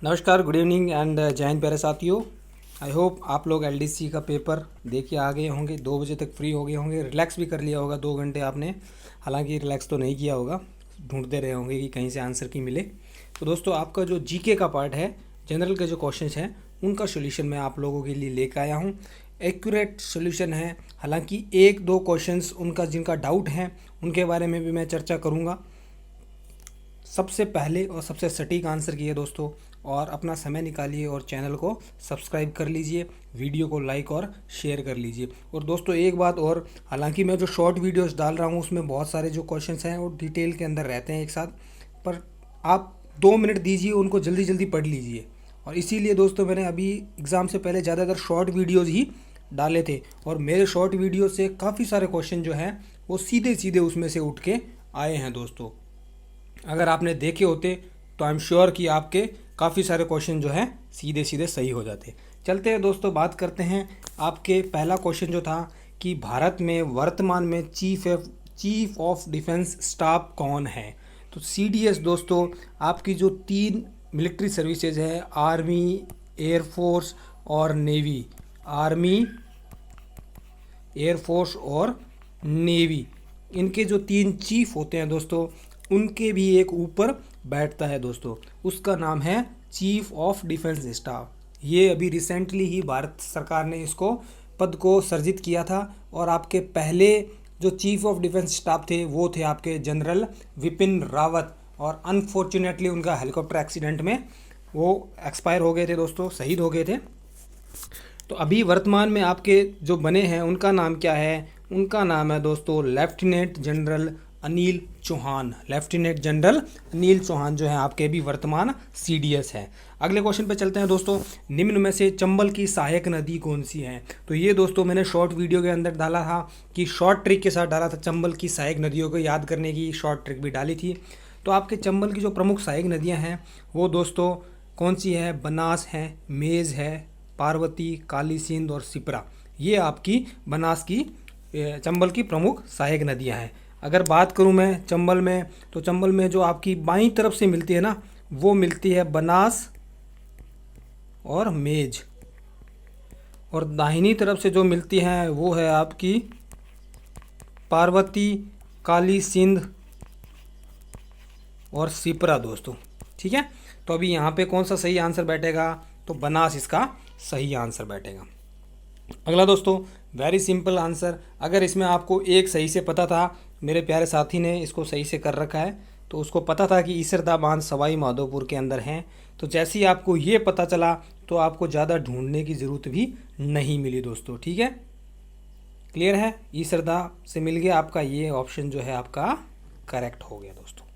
नमस्कार, good evening and जय हिंद प्यारे साथियों। आई होप आप लोग एलडीसी का पेपर देख के आ गए होंगे, 2 बजे तक फ्री हो गए होंगे, रिलैक्स भी कर लिया होगा 2 घंटे आपने। हालांकि रिलैक्स तो नहीं किया होगा, ढूंढते रहे होंगे कि कहीं से आंसर की मिले। तो दोस्तों, आपका जो जीके का पार्ट है, जनरल के जो क्वेश्चंस हैं उनका सोल्यूशन मैं आप लोगों के लिए लेकर आया हूँ। एक्यूरेट सोल्यूशन है, हालांकि 1-2 क्वेश्चंस उनका जिनका डाउट है उनके बारे में भी मैं चर्चा करूँगा। सबसे पहले और सबसे सटीक आंसर किए दोस्तों, और अपना समय निकालिए और चैनल को सब्सक्राइब कर लीजिए, वीडियो को लाइक और शेयर कर लीजिए। और दोस्तों एक बात और, हालांकि मैं जो शॉर्ट वीडियोस डाल रहा हूँ उसमें बहुत सारे जो क्वेश्चंस हैं वो डिटेल के अंदर रहते हैं एक साथ, पर आप 2 मिनट दीजिए, उनको जल्दी जल्दी पढ़ लीजिए। और इसीलिए दोस्तों मैंने अभी एग्ज़ाम से पहले ज़्यादातर शॉर्ट वीडियोज़ ही डाले थे, और मेरे शॉर्ट वीडियो से काफ़ी सारे क्वेश्चन जो हैं वो सीधे सीधे उसमें से उठ के आए हैं दोस्तों। अगर आपने देखे होते तो आई एम श्योर कि आपके काफ़ी सारे क्वेश्चन जो हैं सीधे सीधे सही हो जाते। चलते हैं दोस्तों, बात करते हैं। आपके पहला क्वेश्चन जो था कि भारत में वर्तमान में चीफ ऑफ डिफेंस स्टाफ कौन है। तो सीडीएस दोस्तों, आपकी जो 3 मिलिट्री सर्विसेज है, आर्मी, एयरफोर्स और नेवी, आर्मी, एयरफोर्स और नेवी, इनके जो 3 चीफ होते हैं दोस्तों, उनके भी एक ऊपर बैठता है दोस्तों, उसका नाम है चीफ ऑफ डिफेंस स्टाफ। ये अभी रिसेंटली ही भारत सरकार ने इसको पद को सर्जित किया था। और आपके पहले जो चीफ ऑफ डिफेंस स्टाफ थे वो थे आपके जनरल विपिन रावत, और अनफॉर्चुनेटली उनका हेलीकॉप्टर एक्सीडेंट में वो एक्सपायर हो गए थे दोस्तों, शहीद हो गए थे। तो अभी वर्तमान में आपके जो बने हैं उनका नाम क्या है? उनका नाम है दोस्तों lieutenant general Anil Chauhan. Lieutenant general Anil Chauhan जो है आपके भी वर्तमान सीडीएस है। अगले क्वेश्चन पे चलते हैं दोस्तों। निम्न में से चंबल की सहायक नदी कौन सी है? तो ये दोस्तों मैंने शॉर्ट वीडियो के अंदर डाला था, कि शॉर्ट ट्रिक के साथ डाला था, चंबल की सहायक नदियों को याद करने की शॉर्ट ट्रिक भी डाली थी। तो आपके चंबल की जो प्रमुख सहायक नदियाँ हैं वो दोस्तों कौन सी है? बनास है, मेज है, पार्वती, काली सिंध और सिपरा। ये आपकी बनास की चंबल की प्रमुख सहायक नदियाँ हैं। अगर बात करूं मैं चंबल में, तो चंबल में जो आपकी बाईं तरफ से मिलती है ना, वो मिलती है बनास और मेज, और दाहिनी तरफ से जो मिलती है वो है आपकी पार्वती, काली सिंध और सिपरा दोस्तों। ठीक है, तो अभी यहाँ पे कौन सा सही आंसर बैठेगा? तो बनास इसका सही आंसर बैठेगा। अगला दोस्तों, वेरी सिंपल आंसर। अगर इसमें आपको एक सही से पता था, मेरे प्यारे साथी ने इसको सही से कर रखा है, तो उसको पता था कि ईसरदा बांध सवाई माधोपुर के अंदर हैं। तो जैसे ही आपको ये पता चला तो आपको ज़्यादा ढूंढने की ज़रूरत भी नहीं मिली दोस्तों। ठीक है, क्लियर है? ईसरदा से मिल गया, आपका ये ऑप्शन जो है आपका करेक्ट हो गया दोस्तों।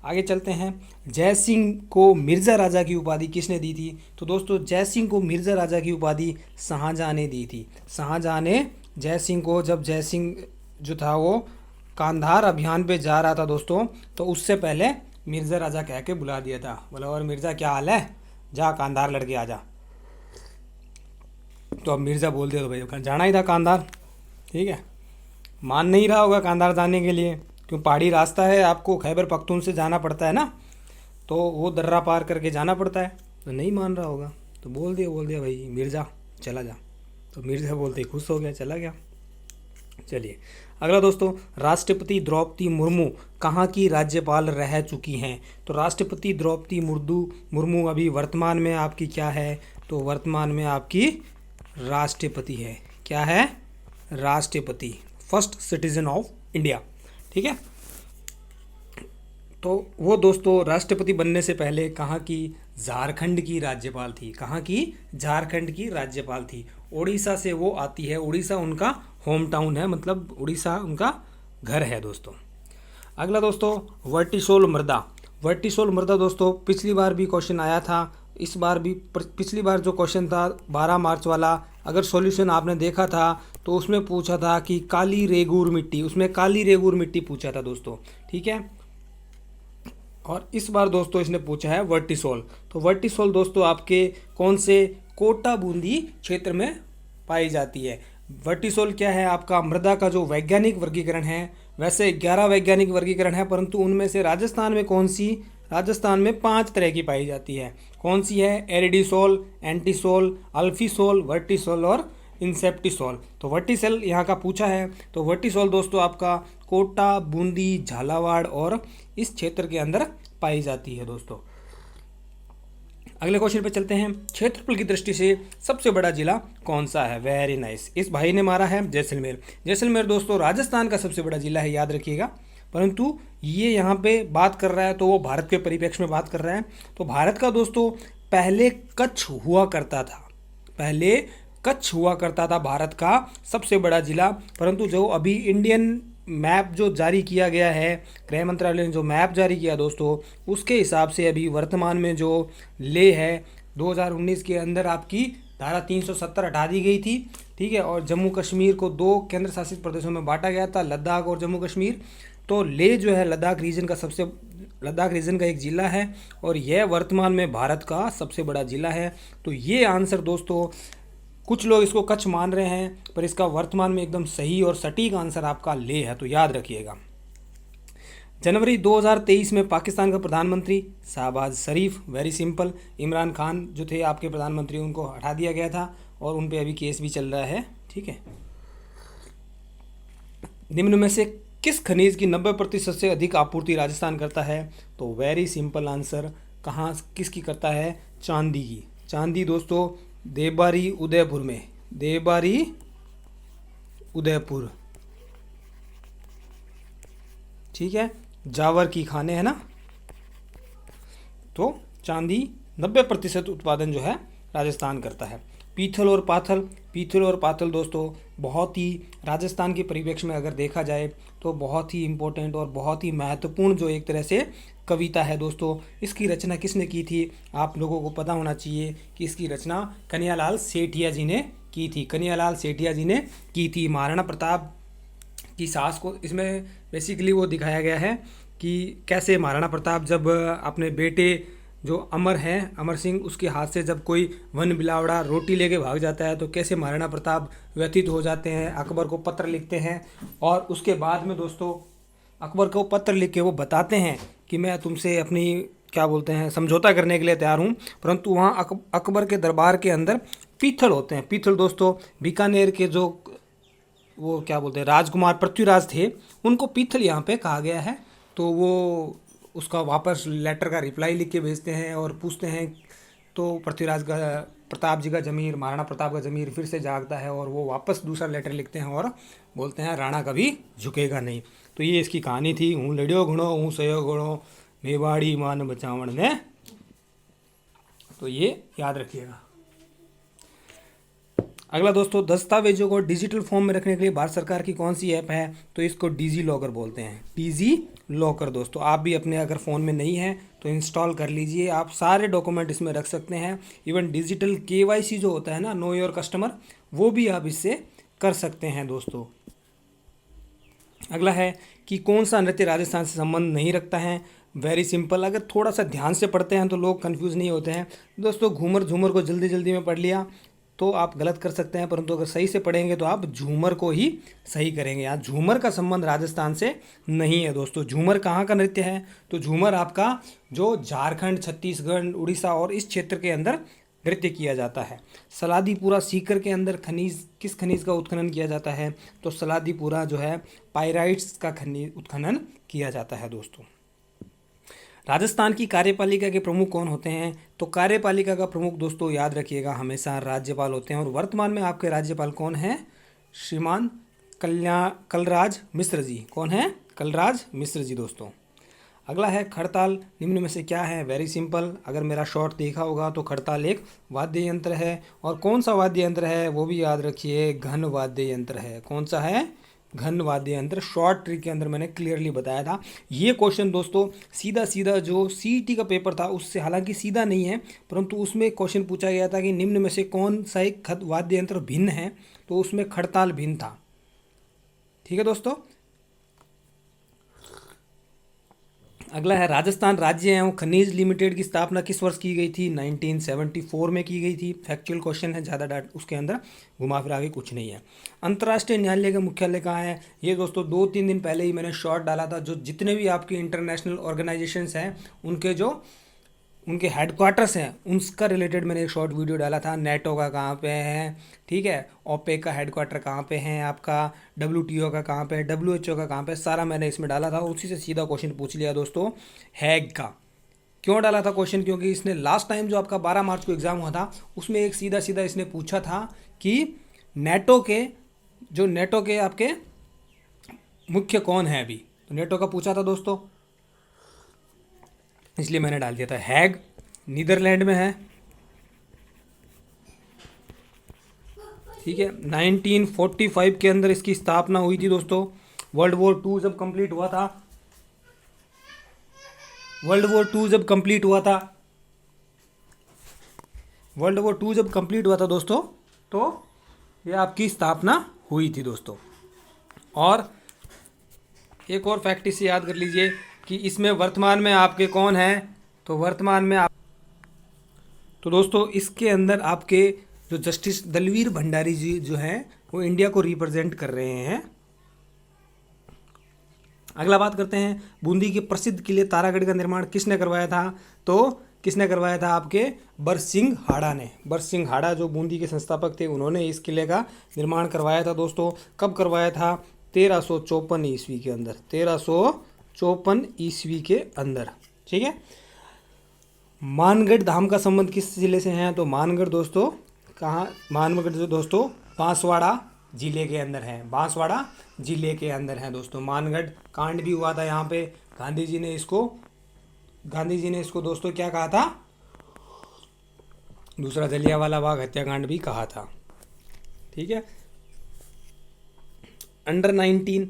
आगे चलते हैं। जय सिंह को मिर्ज़ा राजा की उपाधि किसने दी थी? तो दोस्तों जय सिंह को मिर्ज़ा राजा की उपाधि शाहजहाँ ने दी थी। शाहजहाँ ने जय सिंह को, जब जय सिंह जो था वो कांधार अभियान पे जा रहा था दोस्तों, तो उससे पहले मिर्ज़ा राजा कह के बुला दिया था। बोला, और मिर्ज़ा क्या हाल है, जा कांधार लड़के आ जा। तो अब मिर्ज़ा बोल दिया तो भाई जाना ही था कांधार। ठीक है, मान नहीं रहा होगा कांधार जाने के लिए, क्यों पहाड़ी रास्ता है, आपको खैबर पख्तून से जाना पड़ता है ना, तो वो दर्रा पार करके जाना पड़ता है, तो नहीं मान रहा होगा, तो बोल दिया भाई मिर्ज़ा चला जा। तो मिर्ज़ा बोलते ही खुश हो गया, चला गया। चलिए अगला दोस्तों, राष्ट्रपति द्रौपदी मुर्मू कहाँ की राज्यपाल रह चुकी हैं? तो राष्ट्रपति द्रौपदी मुर्मू अभी वर्तमान में आपकी क्या है? तो वर्तमान में आपकी राष्ट्रपति है। क्या है? राष्ट्रपति, फर्स्ट सिटीजन ऑफ इंडिया। ठीक है, तो वो दोस्तों राष्ट्रपति बनने से पहले कहाँ की? झारखंड की राज्यपाल थी। कहाँ की? झारखंड की राज्यपाल थी। उड़ीसा से वो आती है, उड़ीसा उनका होम टाउन है, मतलब उड़ीसा उनका घर है दोस्तों। अगला दोस्तों, वर्टिसोल मृदा। वर्टिसोल मृदा दोस्तों पिछली बार भी क्वेश्चन आया था, इस बार भी। पिछली बार जो क्वेश्चन था 12 मार्च वाला, अगर सॉल्यूशन आपने देखा था तो उसमें पूछा था कि काली रेगूर मिट्टी, उसमें काली रेगूर मिट्टी पूछा था दोस्तों। ठीक है, और इस बार दोस्तों इसने पूछा है वर्टिसोल। तो वर्टिसोल दोस्तों आपके कौन से? कोटा बूंदी क्षेत्र में पाई जाती है। वर्टिसोल क्या है? आपका मृदा का जो वैज्ञानिक वर्गीकरण है, वैसे 11 वैज्ञानिक वर्गीकरण है, परंतु उनमें से राजस्थान में कौन सी राजस्थान में 5 तरह की पाई जाती है। कौन सी है? एरिडिसोल, एंटीसोल, अल्फीसोल, वर्टिसोल और इंसेप्टिसोल। तो वर्टिसोल यहाँ का पूछा है, तो वर्टिसोल दोस्तों आपका कोटा, बूंदी, झालावाड़ और इस क्षेत्र के अंदर पाई जाती है दोस्तों। अगले क्वेश्चन पे चलते हैं। क्षेत्रफल की दृष्टि से सबसे बड़ा जिला कौन सा है? Very nice. इस भाई ने मारा है जैसलमेर। जैसलमेर दोस्तों राजस्थान का सबसे बड़ा जिला है, याद रखिएगा। परंतु ये यहाँ पे बात कर रहा है तो वो भारत के परिप्रेक्ष्य में बात कर रहा है। तो भारत का दोस्तों पहले कच्छ हुआ करता था, पहले कच्छ हुआ करता था भारत का सबसे बड़ा जिला। परंतु जो अभी इंडियन मैप जो जारी किया गया है, गृह मंत्रालय ने जो मैप जारी किया दोस्तों, उसके हिसाब से अभी वर्तमान में जो ले है 2019 के अंदर आपकी धारा 370 हटा दी गई थी, ठीक है। और जम्मू कश्मीर को 2 केंद्र शासित प्रदेशों में बांटा गया था, लद्दाख और जम्मू कश्मीर। तो ले जो है लद्दाख रीजन का एक ज़िला है और यह वर्तमान में भारत का सबसे बड़ा ज़िला है। तो ये आंसर दोस्तों, कुछ लोग इसको कच्छ मान रहे हैं पर इसका वर्तमान में एकदम सही और सटीक आंसर आपका ले है, तो याद रखिएगा। जनवरी 2023 में पाकिस्तान का प्रधानमंत्री शहबाज शरीफ, वेरी सिंपल। इमरान खान जो थे आपके प्रधानमंत्री, उनको हटा दिया गया था और उन पे अभी केस भी चल रहा है, ठीक है। निम्न में से किस खनिज की 90% से अधिक आपूर्ति राजस्थान करता है? तो वेरी सिंपल आंसर, कहाँ किसकी करता है? चांदी की। चांदी दोस्तों देवबारी उदयपुर में, देवबारी उदयपुर, ठीक है, जावर की खाने है ना। तो चांदी 90% उत्पादन जो है राजस्थान करता है। पीथल और पाथल, पीथल और पाथल दोस्तों बहुत ही राजस्थान के परिप्रेक्ष्य में अगर देखा जाए तो बहुत ही इम्पोर्टेंट और बहुत ही महत्वपूर्ण जो एक तरह से कविता है दोस्तों। इसकी रचना किसने की थी? आप लोगों को पता होना चाहिए कि इसकी रचना कन्हैयालाल सेठिया जी ने की थी, कन्हैयालाल सेठिया जी ने की थी। महाराणा प्रताप की सास को इसमें बेसिकली वो दिखाया गया है कि कैसे महाराणा प्रताप जब अपने बेटे जो अमर हैं, अमर सिंह, उसके हाथ से जब कोई वन बिलावड़ा रोटी लेके भाग जाता है तो कैसे महाराणा प्रताप व्यथित हो जाते हैं, अकबर को पत्र लिखते हैं और उसके बाद में दोस्तों अकबर को पत्र लिख के वो बताते हैं कि मैं तुमसे अपनी क्या बोलते हैं समझौता करने के लिए तैयार हूँ। परंतु वहाँ अकबर के दरबार के अंदर पीथल होते हैं। पीथल दोस्तों बीकानेर के जो वो क्या बोलते हैं राजकुमार पृथ्वीराज थे, उनको पीथल यहाँ पे कहा गया है। तो वो उसका वापस लेटर का रिप्लाई लिख के भेजते हैं और पूछते हैं, तो पृथ्वीराज का प्रताप जी का ज़मीर, महाराणा प्रताप का ज़मीर फिर से जागता है और वो वापस दूसरा लेटर लिखते हैं और बोलते हैं राणा कभी झुकेगा नहीं। तो ये इसकी कहानी थी। हूँ लड़ियो घणो हूँ सयो घणो मेवाड़ी मान बचावण ने। तो ये याद रखिएगा। अगला दोस्तों, दस्तावेजों को डिजिटल फॉर्म में रखने के लिए भारत सरकार की कौन सी ऐप है? तो इसको डिजी लॉकर बोलते हैं, डिजी लॉकर। दोस्तों आप भी अपने अगर फ़ोन में नहीं है तो इंस्टॉल कर लीजिए, आप सारे डॉक्यूमेंट इसमें रख सकते हैं। इवन डिजिटल केवाईसी जो होता है ना, नो योर कस्टमर, वो भी आप इससे कर सकते हैं दोस्तों। अगला है कि कौन सा नृत्य राजस्थान से संबंध नहीं रखता है? वेरी सिंपल, अगर थोड़ा सा ध्यान से पढ़ते हैं तो लोग कंफ्यूज नहीं होते हैं दोस्तों। घूमर झूमर को जल्दी जल्दी में पढ़ लिया तो आप गलत कर सकते हैं, परंतु अगर सही से पढ़ेंगे तो आप झूमर को ही सही करेंगे। यहाँ झूमर का संबंध राजस्थान से नहीं है दोस्तों। झूमर कहाँ का नृत्य है? तो झूमर आपका जो झारखंड, छत्तीसगढ़, उड़ीसा और इस क्षेत्र के अंदर नृत्य किया जाता है। सलादीपुरा सीकर के अंदर किस खनिज का उत्खनन किया जाता है? तो सलादीपुरा जो है पाइराइट्स का खनिज उत्खनन किया जाता है दोस्तों। राजस्थान की कार्यपालिका के प्रमुख कौन होते हैं? तो कार्यपालिका का प्रमुख दोस्तों याद रखिएगा हमेशा राज्यपाल होते हैं। और वर्तमान में आपके राज्यपाल कौन हैं? श्रीमान कलराज मिश्र जी। कौन है? कलराज मिश्र जी दोस्तों। अगला है खड़ताल निम्न में से क्या है? वेरी सिंपल, अगर मेरा शॉर्ट देखा होगा तो खड़ताल एक वाद्य यंत्र है। और कौन सा वाद्य यंत्र है वो भी याद रखिए, घन वाद्य यंत्र है। कौन सा है? घन वाद्य यंत्र। शॉर्ट ट्रिक के अंदर मैंने क्लियरली बताया था। ये क्वेश्चन दोस्तों सीधा सीधा जो सीईटी का पेपर था उससे, हालांकि सीधा नहीं है परंतु उसमें क्वेश्चन पूछा गया था कि निम्न में से कौन सा एक वाद्य यंत्र भिन्न है, तो उसमें खड़ताल भिन्न था। ठीक है दोस्तों। अगला है राजस्थान राज्य एवं खनिज लिमिटेड की स्थापना किस वर्ष की गई थी? 1974 में की गई थी। फैक्चुअल क्वेश्चन है, ज़्यादा डाट उसके अंदर घुमा फिरा के कुछ नहीं है। अंतर्राष्ट्रीय न्यायालय का मुख्यालय कहाँ है? ये दोस्तों 2-3 दिन पहले ही मैंने शॉर्ट डाला था। जो जितने भी आपके इंटरनेशनल ऑर्गेनाइजेशंस हैं उनके हेडक्वार्टर्स हैं उनका रिलेटेड मैंने एक शॉर्ट वीडियो डाला था। नेटो का कहाँ पे है, ठीक है, ओपेक का हेडक्वार्टर कहाँ पे है, आपका WTO का कहाँ पे है, WHO का कहाँ पे है, सारा मैंने इसमें डाला था। उसी से सीधा क्वेश्चन पूछ लिया दोस्तों हैग का। क्यों डाला था क्वेश्चन? क्योंकि इसने लास्ट टाइम जो आपका 12 मार्च को एग्ज़ाम हुआ था उसमें एक सीधा सीधा इसने पूछा था कि नेटो के आपके मुख्य कौन है अभी, तो नेटो का पूछा था दोस्तों, इसलिए मैंने डाल दिया था। हैग नीदरलैंड में है, ठीक है। 1945 के अंदर इसकी स्थापना हुई थी दोस्तों। वर्ल्ड वॉर टू जब कंप्लीट हुआ था दोस्तों, तो ये आपकी स्थापना हुई थी दोस्तों। और एक और फैक्ट इसे याद कर लीजिए कि इसमें वर्तमान में आपके कौन हैं, तो वर्तमान में तो दोस्तों इसके अंदर आपके जो जस्टिस दलवीर भंडारी जी जो हैं वो इंडिया को रिप्रेजेंट कर रहे हैं। अगला बात करते हैं, बूंदी के प्रसिद्ध किले तारागढ़ का निर्माण किसने करवाया था? तो किसने करवाया था? आपके बरसिंह हाड़ा ने। बरसिंह हाड़ा जो बूंदी के संस्थापक थे, उन्होंने इस किले का निर्माण करवाया था दोस्तों। कब करवाया था? 1354 ईस्वी के अंदर। 1354 ईस्वी के अंदर, ठीक है। मानगढ़ धाम का संबंध किस जिले से है? तो मानगढ़ दोस्तों मानगढ़ जो दोस्तों बांसवाड़ा जिले के अंदर है। बांसवाड़ा जिले के अंदर है दोस्तों। मानगढ़ कांड भी हुआ था यहाँ पे। गांधी जी ने इसको दोस्तों क्या कहा था? दूसरा जलियांवाला बाग हत्याकांड भी कहा था, ठीक है। अंडर 19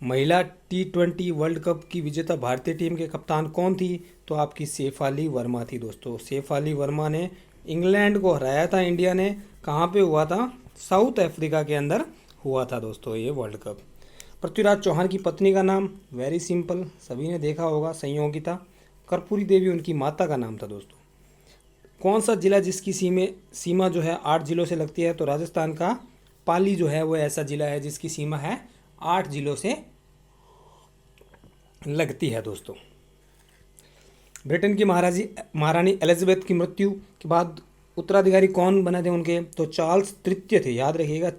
महिला T20 वर्ल्ड कप की विजेता भारतीय टीम के कप्तान कौन थी? तो आपकी शेफाली वर्मा थी दोस्तों। शेफाली वर्मा ने इंग्लैंड को हराया था। इंडिया ने कहाँ पे हुआ था? साउथ अफ्रीका के अंदर हुआ था दोस्तों ये वर्ल्ड कप। पृथ्वीराज चौहान की पत्नी का नाम? वेरी सिंपल, सभी ने देखा होगा, संयोगिता। कर्पूरी देवी उनकी माता का नाम था दोस्तों। कौन सा जिला जिसकी सीमा जो है 8 जिलों से लगती है? तो राजस्थान का पाली जो है वो ऐसा जिला है जिसकी सीमा है 8 जिलों से लगती है दोस्तों। ब्रिटेन की महारानी एलिजाबेथ की मृत्यु के बाद उत्तराधिकारी कौन बने थे उनके? तो चार्ल्स तृतीय थे, याद रखिएगा।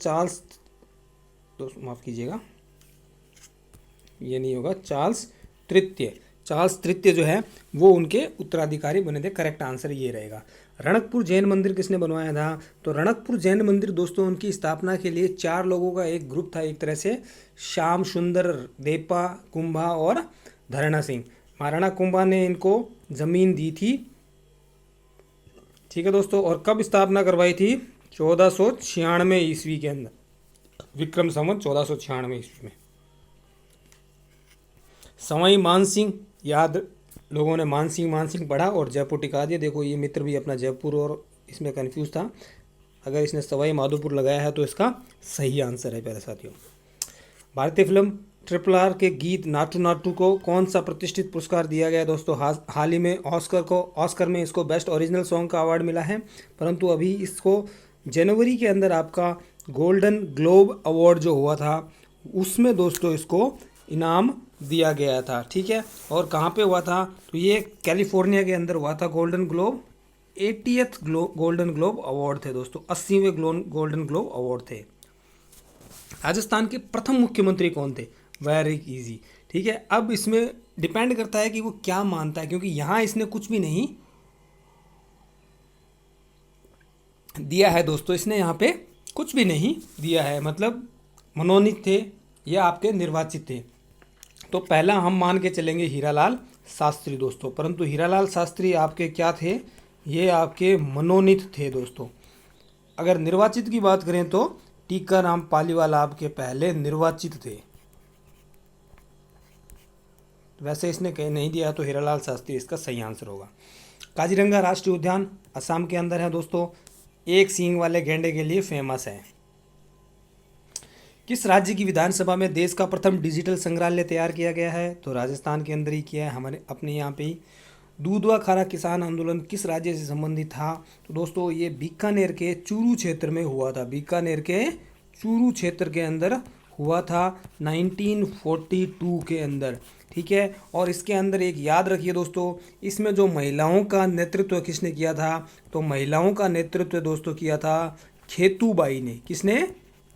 माफ कीजिएगा, ये नहीं होगा, चार्ल्स तृतीय जो है वो उनके उत्तराधिकारी बने थे। करेक्ट आंसर ये रहेगा। रणकपुर जैन मंदिर किसने बनवाया था? तो रणकपुर जैन मंदिर दोस्तों उनकी स्थापना के लिए 4 लोगों का एक ग्रुप था, एक तरह से श्याम सुंदर, देपा कुंभा और धरणा सिंह। महाराणा कुंभा ने इनको जमीन दी थी, ठीक है दोस्तों। और कब स्थापना करवाई थी? 1496 ईस्वी के अंदर, विक्रम संवत 1496 ईस्वी में। सवाई मानसिंह, याद लोगों ने मानसिंह पढ़ा और जयपुर टिका दिया। देखो ये मित्र भी अपना जयपुर और इसमें कंफ्यूज था। अगर इसने सवाई माधोपुर लगाया है तो इसका सही आंसर है प्यारे साथियों। भारतीय फिल्म RRR के गीत नाटू नाटू को कौन सा प्रतिष्ठित पुरस्कार दिया गया दोस्तों? हाल ही में ऑस्कर में इसको बेस्ट ओरिजिनल सॉन्ग का अवार्ड मिला है। परंतु अभी इसको जनवरी के अंदर आपका गोल्डन ग्लोब अवार्ड जो हुआ था उसमें दोस्तों इसको इनाम दिया गया था, ठीक है। और कहाँ पे हुआ था? तो ये कैलिफोर्निया के अंदर हुआ था। Golden globe 80th golden globe award थे दोस्तों, 80वें गोल्डन ग्लोब अवार्ड थे। राजस्थान के प्रथम मुख्यमंत्री कौन थे? वेरी इजी, ठीक है। अब इसमें डिपेंड करता है कि वो क्या मानता है, क्योंकि यहाँ इसने कुछ भी नहीं दिया है दोस्तों। इसने यहाँ पे कुछ भी नहीं दिया है, मतलब मनोनीत थे या आपके निर्वाचित थे। तो पहला हम मान के चलेंगे हीरालाल शास्त्री दोस्तों, परंतु हीरालाल शास्त्री आपके क्या थे? ये आपके मनोनीत थे दोस्तों। अगर निर्वाचित की बात करें तो टीकाराम पालीवाल आपके पहले निर्वाचित थे। वैसे इसने कहीं नहीं दिया तो हीरालाल शास्त्री इसका सही आंसर होगा। काजीरंगा राष्ट्रीय उद्यान असम के अंदर है दोस्तों। एक सींग वाले गैंडे के लिए फेमस है। किस राज्य की विधानसभा में देश का प्रथम डिजिटल संग्रहालय तैयार किया गया है? तो राजस्थान के अंदर ही किया है, हमारे अपने यहाँ पे ही। दूधवा खारा किसान आंदोलन किस राज्य से संबंधित था? तो दोस्तों ये बीकानेर के चूरू क्षेत्र में हुआ था। बीकानेर के चूरू क्षेत्र के अंदर हुआ था 1942 के अंदर, ठीक है। और इसके अंदर एक याद रखिए दोस्तों, इसमें जो महिलाओं का नेतृत्व किसने किया था? तो महिलाओं का नेतृत्व दोस्तों किया था खेतूबाई ने। किसने?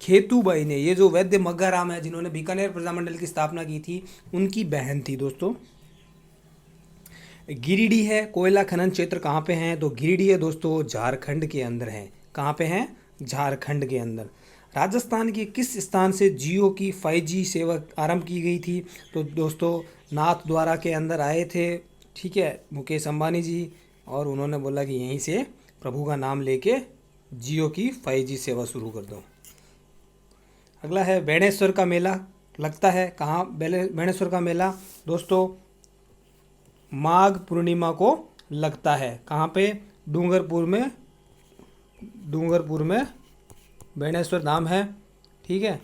खेतूबाई ने। ये जो वैद्य मग्गाराम है जिन्होंने बीकानेर प्रजामंडल की स्थापना की थी, उनकी बहन थी दोस्तों। गिरिडीह है कोयला खनन क्षेत्र कहाँ पे है? तो गिरिडीह है दोस्तों झारखंड के अंदर है। कहाँ पे है? झारखंड के अंदर। राजस्थान के किस स्थान से जियो की 5G सेवा आरंभ की गई थी? तो दोस्तों नाथ द्वारा के अंदर आए थे, ठीक है, मुकेश अंबानी जी, और उन्होंने बोला कि यहीं से प्रभु का नाम लेके जियो की 5G सेवा शुरू कर दो। अगला है बेणेश्वर का मेला लगता है कहाँ? बेणेश्वर का मेला दोस्तों माघ पूर्णिमा को लगता है। कहाँ पे? डूंगरपुर में। डूंगरपुर में बेणेश्वर धाम है, ठीक है।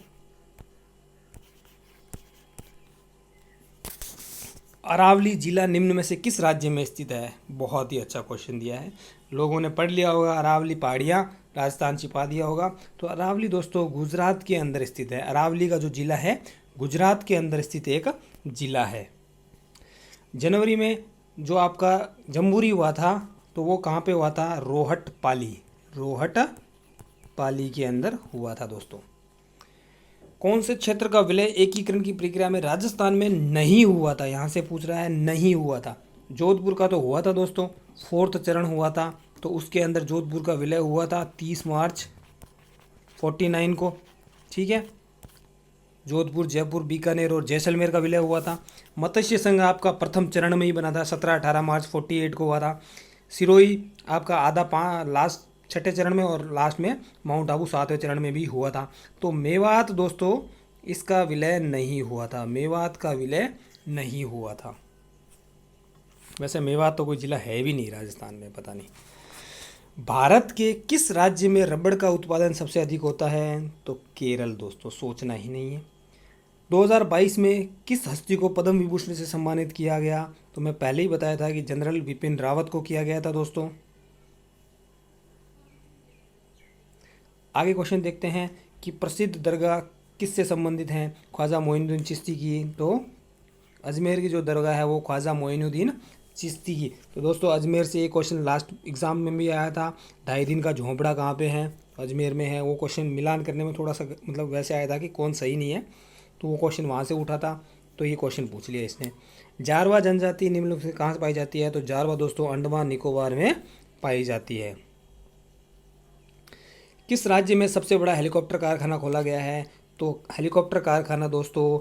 अरावली जिला निम्न में से किस राज्य में स्थित है? बहुत ही अच्छा क्वेश्चन दिया है, लोगों ने पढ़ लिया होगा। अरावली पहाड़ियाँ, राजस्थान छिपा दिया होगा। तो अरावली दोस्तों गुजरात के अंदर स्थित है। अरावली का जो जिला है गुजरात के अंदर स्थित एक जिला है। जनवरी में जो आपका जम्बूरी हुआ था तो वो कहाँ पे हुआ था? रोहट पाली। रोहट पाली के अंदर हुआ था दोस्तों। कौन से क्षेत्र का विलय एकीकरण की प्रक्रिया में राजस्थान में नहीं हुआ था? यहाँ से पूछ रहा है, नहीं हुआ था। जोधपुर का तो हुआ था दोस्तों, 4th चरण हुआ था, तो उसके अंदर जोधपुर का विलय हुआ था 30 मार्च 49 को, ठीक है। जोधपुर, जयपुर, बीकानेर और जैसलमेर का विलय हुआ था। मत्स्य संघ आपका प्रथम चरण में ही बना था, 17-18 मार्च 48 को हुआ था। सिरोही आपका आधा लास्ट 6ठे चरण में, और लास्ट में माउंट आबू 7वें चरण में भी हुआ था। तो मेवात दोस्तों इसका विलय नहीं हुआ था। मेवात का विलय नहीं हुआ था। वैसे मेवात तो कोई जिला है भी नहीं राजस्थान में, पता नहीं। भारत के किस राज्य में रबड़ का उत्पादन सबसे अधिक होता है? तो केरल दोस्तों, सोचना ही नहीं है। 2022 में किस हस्ती को पद्म विभूषण से सम्मानित किया गया? तो मैं पहले ही बताया था कि जनरल बिपिन रावत को किया गया था दोस्तों। आगे क्वेश्चन देखते हैं कि प्रसिद्ध दरगाह किससे संबंधित हैं? ख्वाजा मोइनुद्दीन चिश्ती की। तो अजमेर की जो दरगाह है वो ख्वाजा मोइनुद्दीन चिश्ती की। तो दोस्तों अजमेर से एक क्वेश्चन लास्ट एग्जाम में भी आया था, 2.5 दिन का झोंपड़ा कहाँ पे है? अजमेर में है। वो क्वेश्चन मिलान करने में थोड़ा सा मतलब वैसे आया था कि कौन सही नहीं है, तो वो क्वेश्चन वहाँ से उठा था, तो ये क्वेश्चन पूछ लिया इसने। जारवा जनजाति निम्नलिखित से कहाँ से पाई जाती है? तो जारवा दोस्तों अंडमान निकोबार में पाई जाती है। किस राज्य में सबसे बड़ा हेलीकॉप्टर कारखाना खोला गया है? तो हेलीकॉप्टर कारखाना दोस्तों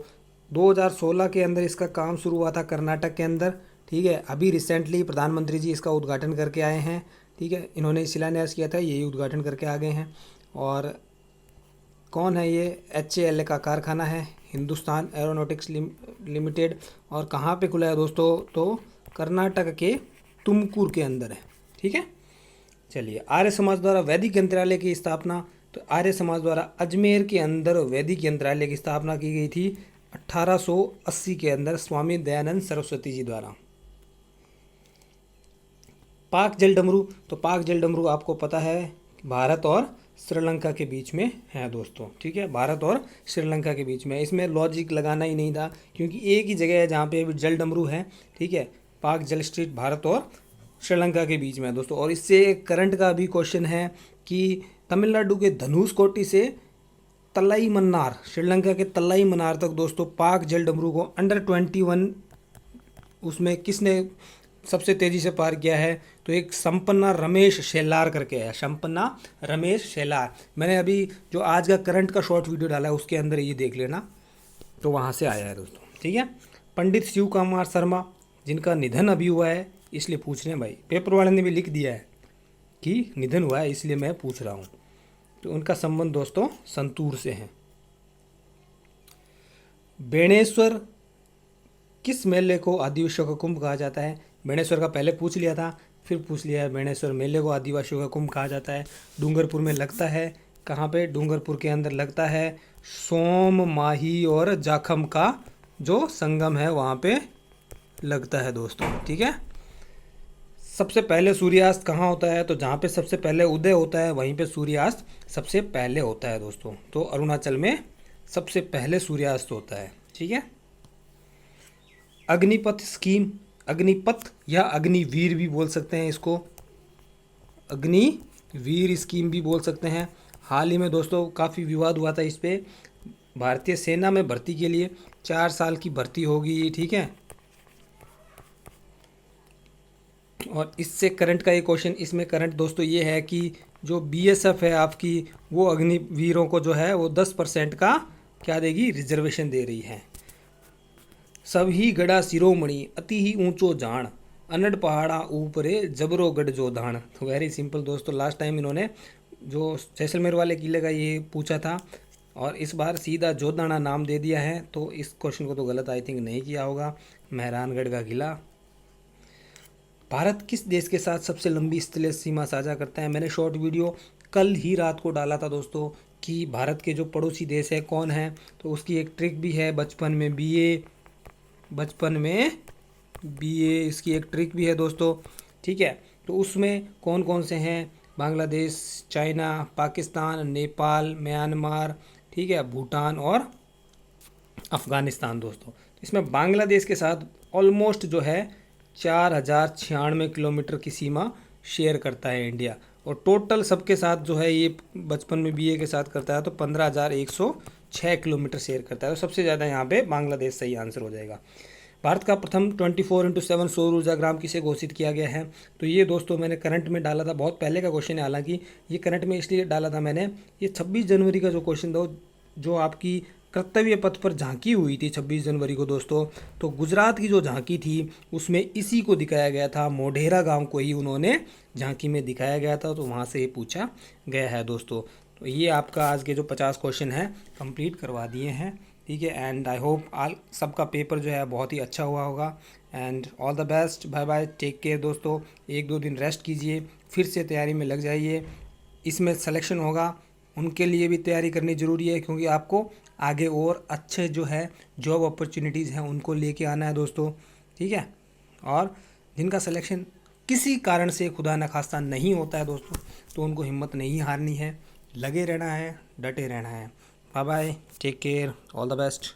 2016 के अंदर इसका काम शुरू हुआ था कर्नाटक के अंदर, ठीक है। अभी रिसेंटली प्रधानमंत्री जी इसका उद्घाटन करके आए हैं, ठीक है। इन्होंने शिलान्यास किया था, यही उद्घाटन करके आ गए हैं। और कौन है ये? HAL का कारखाना है, हिंदुस्तान एरोनॉटिक्स लिमिटेड। और कहाँ पे खुला है दोस्तों? तो कर्नाटक के तुमकुर के अंदर है, ठीक है। चलिए, आर्य समाज द्वारा वैदिक यंत्रालय की स्थापना। तो आर्य समाज द्वारा अजमेर के अंदर वैदिक यंत्रालय की स्थापना की गई थी 1880 के अंदर स्वामी दयानंद सरस्वती जी द्वारा। पाक जल डमरू। तो पाक जल डमरू आपको पता है भारत और श्रीलंका के बीच में है दोस्तों, ठीक है। भारत और श्रीलंका के बीच में, इसमें लॉजिक लगाना ही नहीं था क्योंकि एक ही जगह है जहाँ पे अभी जल डमरू है, ठीक है। पाक जल स्ट्रीट भारत और श्रीलंका के बीच में है दोस्तों। और इससे करंट का भी क्वेश्चन है कि तमिलनाडु के धनुषकोटी से तलाई मन्नार, श्रीलंका के तलाई मन्नार तक दोस्तों पाक जल डमरू को अंडर 21 उसमें किसने सबसे तेज़ी से पार किया है? तो एक संपन्ना रमेश शेलार करके है, संपन्ना रमेश शेलार। मैंने अभी जो आज का करंट का शॉर्ट वीडियो डाला है उसके अंदर ये देख लेना, तो वहाँ से आया है दोस्तों, ठीक है। पंडित शिव कुमार शर्मा जिनका निधन अभी हुआ है, इसलिए पूछ रहे हैं भाई, पेपर वाले ने भी लिख दिया है कि निधन हुआ है, इसलिए मैं पूछ रहा हूँ। तो उनका संबंध दोस्तों संतूर से है। बेणेश्वर किस मेले को आदिवासियों का कुंभ कहा जाता है? बेणेश्वर का पहले पूछ लिया था, फिर पूछ लिया है। बेणेश्वर मेले को आदिवासियों का कुंभ कहा जाता है। डूंगरपुर में लगता है, कहाँ पे? डूंगरपुर के अंदर लगता है। सोम, माही और जाखम का जो संगम है वहाँ पे लगता है दोस्तों, ठीक है। सबसे पहले सूर्यास्त कहाँ होता है? तो जहाँ पे सबसे पहले उदय होता है वहीं पे सूर्यास्त सबसे पहले होता है दोस्तों। तो अरुणाचल में सबसे पहले सूर्यास्त होता है, ठीक है। अग्निपथ स्कीम, अग्निपथ या अग्निवीर भी बोल सकते हैं इसको, अग्निवीर स्कीम भी बोल सकते हैं। हाल ही में दोस्तों काफ़ी विवाद हुआ था इस पे। भारतीय सेना में भर्ती के लिए 4 साल की भर्ती होगी, ठीक है। और इससे करंट का ये क्वेश्चन, इसमें करंट दोस्तों ये है कि जो बीएसएफ है आपकी, वो अग्निवीरों को जो है वो 10% का क्या देगी? रिजर्वेशन दे रही है। सब ही गड़ा शिरोमणि अति ही ऊंचो जान, अनड़ पहाड़ा ऊपरे जबरो गढ़ जो धान। तो वेरी सिंपल दोस्तों, लास्ट टाइम इन्होंने जो जैसलमेर वाले किले का ये पूछा था और इस बार सीधा जोधाना नाम दे दिया है। तो इस क्वेश्चन को तो गलत आई थिंक नहीं किया होगा। मेहरानगढ़ का किला। भारत किस देश के साथ सबसे लंबी स्थलीय सीमा साझा करता है? मैंने शॉर्ट वीडियो कल ही रात को डाला था दोस्तों कि भारत के जो पड़ोसी देश है कौन है। तो उसकी एक ट्रिक भी है, बचपन में बीए इसकी एक ट्रिक भी है दोस्तों, ठीक है। तो उसमें कौन कौन से हैं? बांग्लादेश, चाइना, पाकिस्तान, नेपाल, म्यांमार, ठीक है, भूटान और अफ़गानिस्तान दोस्तों। इसमें बांग्लादेश के साथ ऑलमोस्ट जो है 4096 किलोमीटर की सीमा शेयर करता है इंडिया। और टोटल सबके साथ जो है ये बचपन में बीए के साथ करता है तो 15,106 किलोमीटर शेयर करता है। तो सबसे ज़्यादा यहाँ पे बांग्लादेश सही आंसर हो जाएगा। भारत का प्रथम 24x7 सौर ऊर्जा ग्राम किसे घोषित किया गया है? तो ये दोस्तों मैंने करंट में डाला था, बहुत पहले का क्वेश्चन है हालांकि। ये करंट में इसलिए डाला था मैंने, ये 26 जनवरी का जो क्वेश्चन था जो आपकी कर्तव्य पथ पर झांकी हुई थी 26 जनवरी को दोस्तों। तो गुजरात की जो झांकी थी उसमें इसी को दिखाया गया था, मोढेरा गांव को ही उन्होंने झांकी में दिखाया गया था। तो वहाँ से ये पूछा गया है दोस्तों। तो ये आपका आज के जो 50 क्वेश्चन हैं कंप्लीट करवा दिए हैं, ठीक है। एंड आई होप आल सबका पेपर जो है बहुत ही अच्छा हुआ होगा। And all the best, bye bye, take care दोस्तों। 1-2 दिन रेस्ट कीजिए, फिर से तैयारी में लग जाइए। इसमें सिलेक्शन होगा उनके लिए भी तैयारी करनी ज़रूरी है, क्योंकि आपको आगे और अच्छे जो है जॉब अपॉर्चुनिटीज़ हैं उनको लेके आना है दोस्तों, ठीक है। और जिनका सिलेक्शन किसी कारण से खुदा न खास्ता नहीं होता है दोस्तों, तो उनको हिम्मत नहीं हारनी है, लगे रहना है, डटे रहना है। Bye bye, take care, all the best.